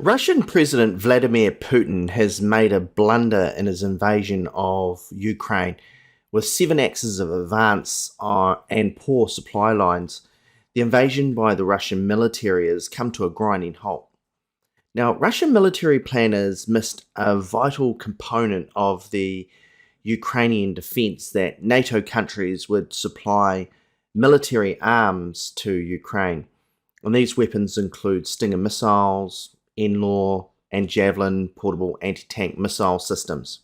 Russian President Vladimir Putin has made a blunder in his invasion of Ukraine. With 7 axes of advance and poor supply lines, the invasion by the Russian military has come to a grinding halt. Now, Russian military planners missed a vital component of the Ukrainian defense that NATO countries would supply military arms to Ukraine. And these weapons include Stinger missiles, NLAW, and Javelin portable anti-tank missile systems.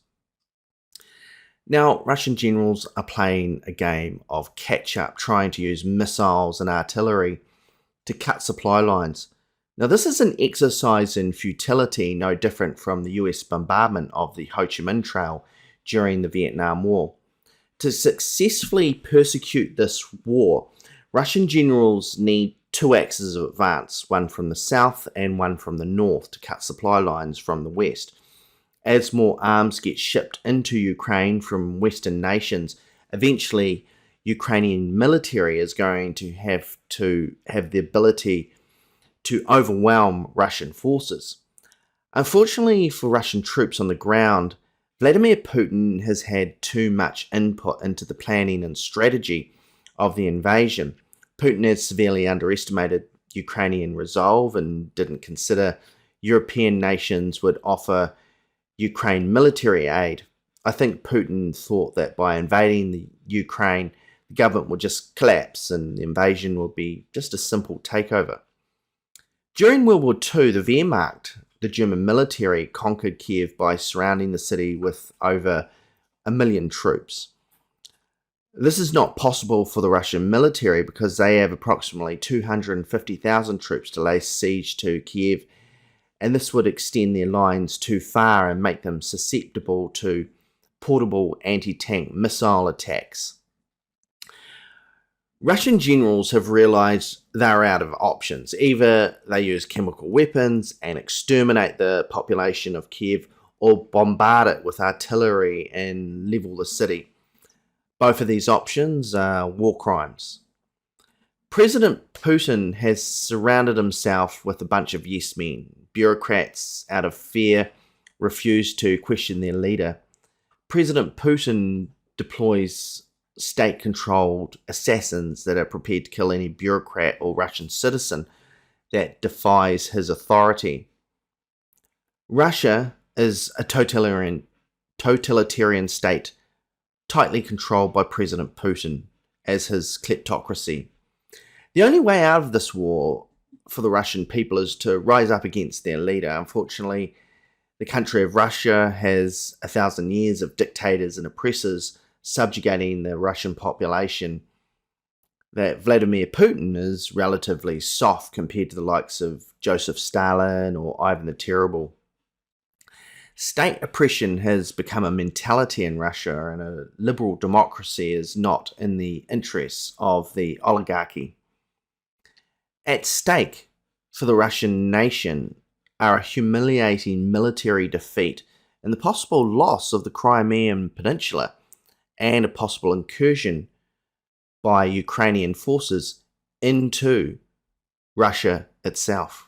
Now, Russian generals are playing a game of catch-up, trying to use missiles and artillery to cut supply lines. Now, this is an exercise in futility, no different from the US bombardment of the Ho Chi Minh Trail during the Vietnam War. To successfully persecute this war, Russian generals need 2 axes of advance, one from the south and one from the north, to cut supply lines from the west. As more arms get shipped into Ukraine from Western nations, eventually Ukrainian military is going to have the ability to overwhelm Russian forces. Unfortunately for Russian troops on the ground, Vladimir Putin has had too much input into the planning and strategy of the invasion. Putin has severely underestimated Ukrainian resolve and didn't consider European nations would offer Ukraine military aid. I think Putin thought that by invading the Ukraine, the government would just collapse and the invasion would be just a simple takeover. During World War II, the Wehrmacht, the German military, conquered Kiev by surrounding the city with over 1 million troops. This is not possible for the Russian military because they have approximately 250,000 troops to lay siege to Kiev, and this would extend their lines too far and make them susceptible to portable anti-tank missile attacks. Russian generals have realized they're out of options. Either they use chemical weapons and exterminate the population of Kiev, or bombard it with artillery and level the city. Both of these options are war crimes. President Putin has surrounded himself with a bunch of yes men. Bureaucrats, out of fear, refuse to question their leader. President Putin deploys state-controlled assassins that are prepared to kill any bureaucrat or Russian citizen that defies his authority. Russia is a totalitarian state tightly controlled by President Putin as his kleptocracy. The only way out of this war for the Russian people is to rise up against their leader. Unfortunately, the country of Russia has 1,000 years of dictators and oppressors subjugating the Russian population. That Vladimir Putin is relatively soft compared to the likes of Joseph Stalin or Ivan the Terrible. State oppression has become a mentality in Russia, and a liberal democracy is not in the interests of the oligarchy. At stake for the Russian nation are a humiliating military defeat and the possible loss of the Crimean Peninsula, and a possible incursion by Ukrainian forces into Russia itself.